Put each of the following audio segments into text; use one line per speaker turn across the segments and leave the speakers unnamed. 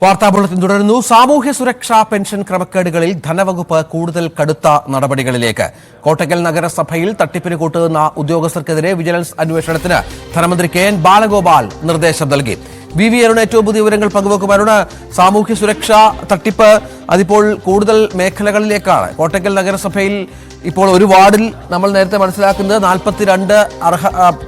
വാർത്താ ബുള്ളറ്റിൻ തുടരുന്നു. സാമൂഹ്യ സുരക്ഷാ പെൻഷൻ ക്രമക്കേടുകളിൽ ധനവകുപ്പ് കൂടുതൽ കടുത്ത നടപടികളിലേക്ക്. കോട്ടക്കൽ നഗരസഭയിൽ തട്ടിപ്പിന് കൂട്ടുന്ന ഉദ്യോഗസ്ഥർക്കെതിരെ വിജിലൻസ് അന്വേഷണത്തിന് ധനമന്ത്രി കെ എൻ ബാലഗോപാൽ നിർദ്ദേശം നൽകി. വി അരുൺ ഏറ്റവും പുതിയ വിവരങ്ങൾ പങ്കുവെക്കും. അരുണ്, സാമൂഹ്യ സുരക്ഷാ തട്ടിപ്പ് അതിപ്പോൾ കൂടുതൽ മേഖലകളിലേക്കാണ്. കോട്ടക്കൽ നഗരസഭയിൽ ഇപ്പോൾ ഒരു വാർഡിൽ നമ്മൾ നേരത്തെ മനസ്സിലാക്കുന്നത് 42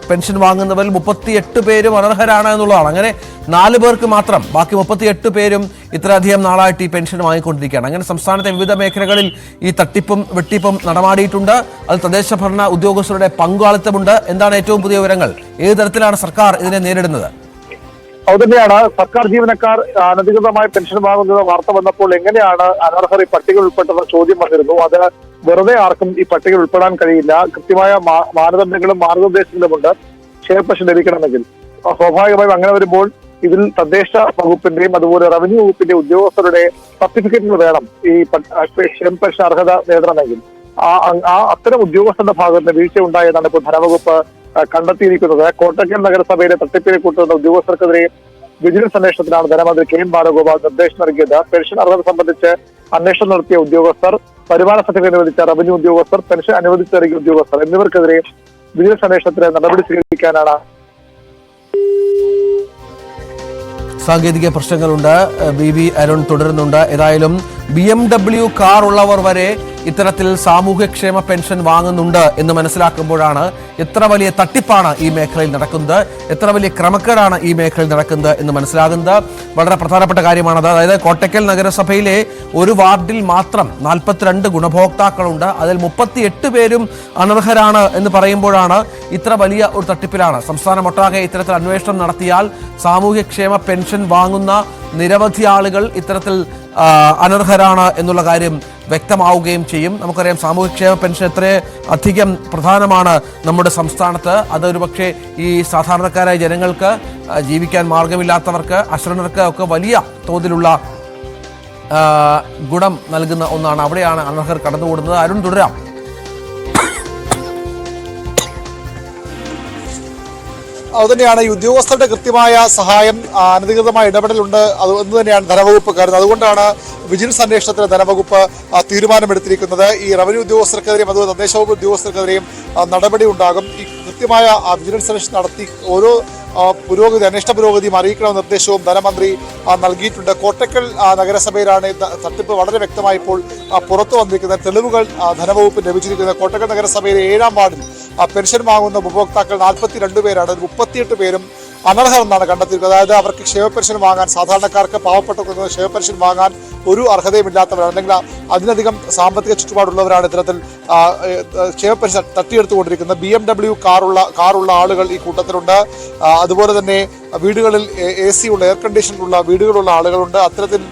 പെൻഷൻ വാങ്ങുന്നവരിൽ 38 പേരും അനർഹരാണ് എന്നുള്ളതാണ്. അങ്ങനെ 4 പേർക്ക് മാത്രം, ബാക്കി 38 പേരും ഇത്രയധികം നാളായിട്ട് ഈ പെൻഷൻ വാങ്ങിക്കൊണ്ടിരിക്കുകയാണ്. അങ്ങനെ സംസ്ഥാനത്തെ വിവിധ മേഖലകളിൽ ഈ തട്ടിപ്പും വെട്ടിപ്പും നടമാടിയിട്ടുണ്ട്. അത് തദ്ദേശ ഭരണ ഉദ്യോഗസ്ഥരുടെ പങ്കാളിത്തമുണ്ട്. എന്താണ് ഏറ്റവും പുതിയ വിവരങ്ങൾ? ഏത് തരത്തിലാണ് സർക്കാർ ഇതിനെ നേരിടുന്നത്?
അതുതന്നെയാണ് സർക്കാർ ജീവനക്കാർ അനധികൃതമായി പെൻഷൻ വാങ്ങുന്ന വാർത്ത വന്നപ്പോൾ എങ്ങനെയാണ് അനർഹർ ഈ പട്ടിക ഉൾപ്പെട്ടെന്ന ചോദ്യം വന്നിരുന്നു. അത് വെറുതെ ആർക്കും ഈ പട്ടിക ഉൾപ്പെടാൻ കഴിയില്ല. കൃത്യമായ മാനദണ്ഡങ്ങളും മാർഗനിർദ്ദേശങ്ങളുമുണ്ട് ചെയർപേഴ്സൺ ലഭിക്കണമെങ്കിൽ. സ്വാഭാവികമായും അങ്ങനെ വരുമ്പോൾ ഇതിൽ തദ്ദേശ വകുപ്പിന്റെയും അതുപോലെ റവന്യൂ വകുപ്പിന്റെ ഉദ്യോഗസ്ഥരുടെ സർട്ടിഫിക്കറ്റുകൾ വേണം ഈ ചെയർപേഴ്സൺ അർഹത നേടണമെങ്കിൽ. അത്തരം ഉദ്യോഗസ്ഥരുടെ ഭാഗത്ത് വീഴ്ച ഉണ്ടായെന്നാണ് ഇപ്പോൾ ധനവകുപ്പ് കണ്ടെത്തിയിരിക്കുന്നത്. കോട്ടക്കൽ നഗരസഭയിലെ തട്ടിപ്പിനെ കൂട്ടുന്ന ഉദ്യോഗസ്ഥർക്കെതിരെ വിജിലൻസ് അന്വേഷണത്തിനാണ് ധനമന്ത്രി കെ എൻ ബാലഗോപാൽ നിർദ്ദേശം നൽകിയത്. പെൻഷൻ അർഹത സംബന്ധിച്ച് അന്വേഷണം നടത്തിയ ഉദ്യോഗസ്ഥർ, വരുമാന സർട്ടിഫിക്കറ്റ് അനുവദിച്ച റവന്യൂ ഉദ്യോഗസ്ഥർ, പെൻഷൻ അനുവദിച്ചു നൽകിയ ഉദ്യോഗസ്ഥർ എന്നിവർക്കെതിരെ വിജിലൻസ് അന്വേഷണത്തിന് നടപടി സ്വീകരിക്കാനാണ്.
സാങ്കേതിക പ്രശ്നങ്ങളുണ്ട്. വി അരുൺ തുടരുന്നുണ്ട്. ഏതായാലും BMW കാർ ഉള്ളവർ വരെ ഇത്തരത്തിൽ സാമൂഹ്യക്ഷേമ പെൻഷൻ വാങ്ങുന്നുണ്ട് എന്ന് മനസ്സിലാക്കുമ്പോഴാണ് എത്ര വലിയ തട്ടിപ്പാണ് ഈ മേഖലയിൽ നടക്കുന്നത്, എത്ര വലിയ ക്രമക്കേടാണ് ഈ മേഖലയിൽ നടക്കുന്നത് എന്ന് മനസ്സിലാകുന്നത്. വളരെ പ്രധാനപ്പെട്ട കാര്യമാണത്. അതായത് കോട്ടക്കൽ നഗരസഭയിലെ ഒരു വാർഡിൽ മാത്രം 42 ഗുണഭോക്താക്കളുണ്ട്. അതിൽ 38 പേരും അനർഹരാണ് എന്ന് പറയുമ്പോഴാണ് ഇത്ര വലിയ ഒരു തട്ടിപ്പിലാണ്. സംസ്ഥാനമൊട്ടാകെ ഇത്തരത്തിൽ അന്വേഷണം നടത്തിയാൽ സാമൂഹ്യക്ഷേമ പെൻഷൻ വാങ്ങുന്ന നിരവധി ആളുകൾ ഇത്തരത്തിൽ അനർഹരാണ് എന്നുള്ള കാര്യം വ്യക്തമാവുകയും ചെയ്യും. നമുക്കറിയാം സാമൂഹ്യക്ഷേമ പെൻഷൻ എത്ര അധികം പ്രധാനമാണ് നമ്മുടെ സംസ്ഥാനത്ത്. അതൊരു പക്ഷേ ഈ സാധാരണക്കാരായ ജനങ്ങൾക്ക്, ജീവിക്കാൻ മാർഗമില്ലാത്തവർക്ക്, അശരണർക്ക് ഒക്കെ വലിയ തോതിലുള്ള ഗുണം നൽകുന്ന ഒന്നാണ്. അവിടെയാണ് അനർഹർ കടന്നുകൂടുന്നത്. അരുൺ, തുടരാം.
അതുതന്നെയാണ് ഈ ഉദ്യോഗസ്ഥരുടെ കൃത്യമായ സഹായം, അനധികൃതമായ ഇടപെടലുണ്ട് എന്ന് തന്നെയാണ് ധനവകുപ്പ് കരുതുന്നത്. അതുകൊണ്ടാണ് വിജിലൻസ് അന്വേഷണത്തിന് ധനവകുപ്പ് തീരുമാനമെടുത്തിരിക്കുന്നത്. ഈ റവന്യൂ ഉദ്യോഗസ്ഥർക്കെതിരെയും അതുപോലെ തദ്ദേശ വകുപ്പ് ഉദ്യോഗസ്ഥർക്കെതിരെയും നടപടി ഉണ്ടാകും. ഈ കൃത്യമായ വിജിലൻസ് അന്വേഷണം നടത്തി ഓരോ അന്വേഷണ പുരോഗതിയും അറിയിക്കണമെന്ന നിർദ്ദേശവും ധനമന്ത്രി നൽകിയിട്ടുണ്ട്. കോട്ടക്കൽ നഗരസഭയിലാണ് തട്ടിപ്പ് വളരെ വ്യക്തമായി ഇപ്പോൾ പുറത്തു വന്നിരിക്കുന്ന തെളിവുകൾ ധനവകുപ്പിന് ലഭിച്ചിരിക്കുന്നത്. കോട്ടക്കൽ നഗരസഭയിലെ 7-ാം വാർഡിൽ പെൻഷൻ വാങ്ങുന്ന ഉപഭോക്താക്കൾ 42 പേരാണ്. 38 പേരും അനർഹർ എന്നാണ് കണ്ടെത്തിയിരിക്കുന്നത്. അതായത് അവർക്ക് ക്ഷേമ പെൻഷൻ വാങ്ങാൻ, സാധാരണക്കാർക്ക് പാവപ്പെട്ടവർക്ക് ക്ഷേമ പെൻഷൻ വാങ്ങാൻ ഒരു അർഹതയുമില്ലാത്തവരാണ്, അല്ലെങ്കിൽ അതിനധികം സാമ്പത്തിക ചുറ്റുപാടുള്ളവരാണ് ഇത്തരത്തിൽ ക്ഷേമ പെൻഷൻ തട്ടിയെടുത്തുകൊണ്ടിരിക്കുന്നത്. BMW കാറുള്ള ആളുകൾ ഈ കൂട്ടത്തിലുണ്ട്. അതുപോലെ തന്നെ വീടുകളിൽ AC ഉള്ള, എയർ കണ്ടീഷനുള്ള വീടുകളുള്ള ആളുകളുണ്ട്. അത്തരത്തിൽ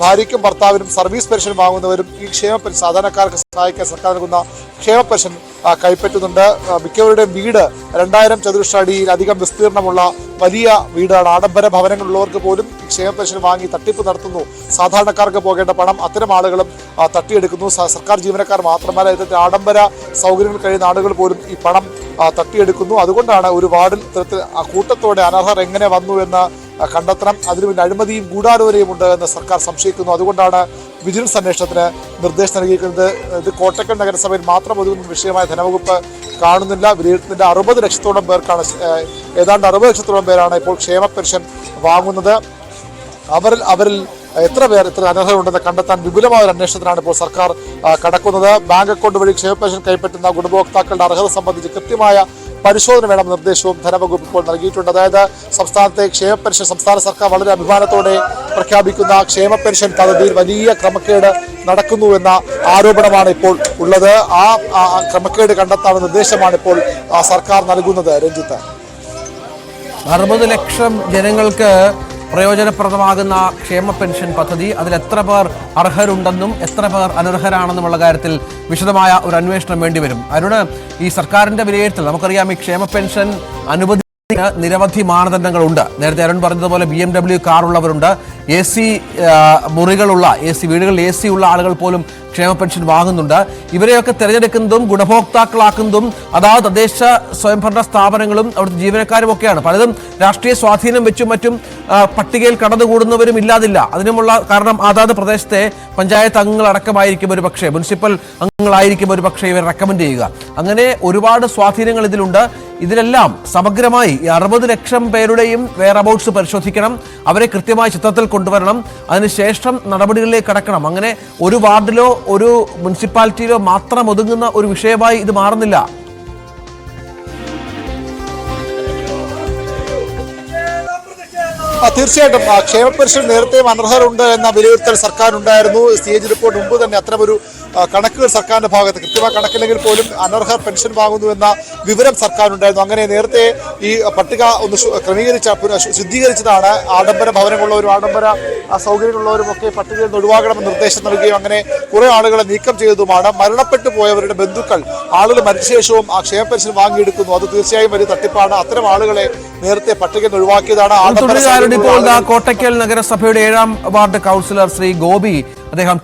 ഭാര്യയ്ക്കും ഭർത്താവിനും സർവീസ് പെൻഷൻ വാങ്ങുന്നവരും ഈ ക്ഷേമ പെൻഷൻ, സാധാരണക്കാർക്ക് സഹായിക്കാൻ സർക്കാർ നൽകുന്ന ക്ഷേമ പെൻഷൻ കൈപ്പറ്റുന്നുണ്ട്. മിക്കവരുടെയും വീട് 2000 ചതുരശ്ര അടിയിലധികം വിസ്തീർണമുള്ള വലിയ വീടാണ്. ആഡംബര ഭവനങ്ങളുള്ളവർക്ക് പോലും ക്ഷേമ പെൻഷൻ വാങ്ങി തട്ടിപ്പ് നടത്തുന്നു. സാധാരണക്കാർക്ക് പോകേണ്ട പണം അത്തരം ആളുകളും തട്ടിയെടുക്കുന്നു. സർക്കാർ ജീവനക്കാർ മാത്രമല്ല, ഇത്തരത്തിൽ ആഡംബര സൗകര്യങ്ങൾ കഴിയുന്ന ആളുകൾ പോലും ഈ പണം തട്ടിയെടുക്കുന്നു. അതുകൊണ്ടാണ് ഒരു വാർഡിൽ ഇത്തരത്തിൽ കൂട്ടത്തോടെ അനർഹർ എങ്ങനെ വന്നു എന്ന് കണ്ടെത്തണം. അതിനു പിന്നെ അഴിമതിയും ഗൂഢാലോചനയും ഉണ്ട് എന്ന് സർക്കാർ സംശയിക്കുന്നു. അതുകൊണ്ടാണ് വിജിലൻസ് അന്വേഷണത്തിന് നിർദ്ദേശം നൽകിയിരിക്കുന്നത്. ഇത് കോട്ടക്കൽ നഗരസഭയിൽ മാത്രം ഒതുങ്ങുന്ന വിഷയമായ ധനവകുപ്പ് കാണുന്നില്ല, വിലയിരുത്തുന്നില്ല. 60 ലക്ഷത്തോളം പേർക്കാണ്, ഏതാണ്ട് 60 ലക്ഷത്തോളം പേരാണ് ഇപ്പോൾ ക്ഷേമ പെൻഷൻ വാങ്ങുന്നത്. അവരിൽ എത്ര അനർഹരുണ്ടെന്ന് കണ്ടെത്താൻ വിപുലമായ ഒരു അന്വേഷണത്തിനാണ് ഇപ്പോൾ സർക്കാർ കടക്കുന്നത്. ബാങ്ക് അക്കൗണ്ട് വഴി ക്ഷേമ പെൻഷൻ കൈപ്പറ്റുന്ന ഗുണഭോക്താക്കളുടെ അർഹത സംബന്ധിച്ച് കൃത്യമായ പരിശോധന വേണം നിർദ്ദേശവും ധനവകുപ്പ് ഇപ്പോൾ നൽകിയിട്ടുണ്ട്. അതായത് സംസ്ഥാനത്തെ ക്ഷേമ പെൻഷൻ, സംസ്ഥാന സർക്കാർ വളരെ അഭിമാനത്തോടെ പ്രഖ്യാപിക്കുന്ന ക്ഷേമ പെൻഷൻ പദ്ധതിയിൽ വലിയ ക്രമക്കേട് നടക്കുന്നു എന്ന ആരോപണമാണ് ഇപ്പോൾ ഉള്ളത്. ആ ക്രമക്കേട് കണ്ടെത്താനുള്ള നിർദ്ദേശമാണ് ഇപ്പോൾ സർക്കാർ നൽകുന്നത്. രഞ്ജിത്ത്,
60 ലക്ഷം ജനങ്ങൾക്ക് പ്രയോജനപ്രദമാകുന്ന ക്ഷേമ പെൻഷൻ പദ്ധതി, അതിൽ എത്ര പേർ അർഹരുണ്ടെന്നും എത്ര പേർ അനർഹരാണെന്നുമുള്ള കാര്യത്തിൽ വിശദമായ ഒരു അന്വേഷണം വേണ്ടിവരും. അരുണ്, ഈ സർക്കാരിന്റെ വിലയിരുത്തൽ നമുക്കറിയാം. ഈ ക്ഷേമ പെൻഷൻ അനുവദിച്ച നിരവധി മാനദണ്ഡങ്ങളുണ്ട്. നേരത്തെ അരുൺ പറഞ്ഞതുപോലെ BMW കാർ ഉള്ളവരുണ്ട്, AC മുറികളുള്ള വീടുകളിൽ AC ഉള്ള ആളുകൾ പോലും ക്ഷേമ പെൻഷൻ വാങ്ങുന്നുണ്ട്. ഇവരെയൊക്കെ തിരഞ്ഞെടുക്കുന്നതും ഗുണഭോക്താക്കളാക്കുന്നതും അതാത് തദ്ദേശ സ്വയംഭരണ സ്ഥാപനങ്ങളും അവിടുത്തെ ജീവനക്കാരും ഒക്കെയാണ്. പലതും രാഷ്ട്രീയ സ്വാധീനം വെച്ചും മറ്റും പട്ടികയിൽ കടന്നുകൂടുന്നവരും ഇല്ലാതില്ല. അതിനുമുള്ള കാരണം അതാത് പ്രദേശത്തെ പഞ്ചായത്ത് അംഗങ്ങളടക്കമായിരിക്കും ഒരു പക്ഷേ, മുനിസിപ്പൽ അംഗങ്ങളായിരിക്കും ഒരു പക്ഷേ ഇവർ റെക്കമെൻഡ് ചെയ്യുക. അങ്ങനെ ഒരുപാട് സ്വാധീനങ്ങൾ ഇതിലുണ്ട്. ഇതിലെല്ലാം സമഗ്രമായി 60 ലക്ഷം പേരുടെയും വെയർ അബൌട്ട്സ് പരിശോധിക്കണം, അവരെ കൃത്യമായി ചിത്രത്തിൽ കൊണ്ടുവരണം, അതിനുശേഷം നടപടികളിലേക്ക് കടക്കണം. അങ്ങനെ ഒരു വാർഡിലോ ഒരു മുനിസിപ്പാലിറ്റിയിലോ മാത്രം ഒതുങ്ങുന്ന ഒരു വിഷയമായി ഇത് മാറുന്നില്ല.
തീർച്ചയായിട്ടും ക്ഷേമ പെൻഷൻ നേരത്തെയും അനർഹരുണ്ട് എന്ന വിലയിരുത്തൽ സർക്കാരുണ്ടായിരുന്നു. CAG റിപ്പോർട്ട് മുമ്പ് തന്നെ അത്തരമൊരു കണക്കുകൾ സർക്കാരിന്റെ ഭാഗത്ത് കൃത്യമായ കണക്കില്ലെങ്കിൽ പോലും അനർഹർ പെൻഷൻ വാങ്ങുന്നു എന്ന വിവരം സർക്കാരുണ്ടായിരുന്നു. അങ്ങനെ നേരത്തെ ഈ പട്ടിക ഒന്ന് ശുദ്ധീകരിച്ചതാണ്. ആഡംബര ഭവനങ്ങളുള്ളവരും ആഡംബര സൗകര്യങ്ങളുള്ളവരും ഒക്കെ പട്ടികയിൽ നിന്ന് ഒഴിവാക്കണമെന്ന് നിർദ്ദേശം നൽകുകയും അങ്ങനെ കുറെ ആളുകളെ നീക്കം ചെയ്തതുമാണ്. മരണപ്പെട്ടു പോയവരുടെ ബന്ധുക്കൾ ആളുകൾ മരിച്ച ശേഷവും ആ ക്ഷേമ പെൻഷൻ വാങ്ങിയെടുക്കുന്നു. അത് തീർച്ചയായും വലിയ തട്ടിപ്പാണ്. അത്തരം ആളുകളെ നേരത്തെ പട്ടികയിൽ നിന്ന് ഒഴിവാക്കിയതാണ്.
ഇപ്പോൾ കോട്ടയ്ക്കൽ നഗരസഭയുടെ 7ാം വാർഡ് കൗൺസിലർ ശ്രീ ഗോപി അദ്ദേഹം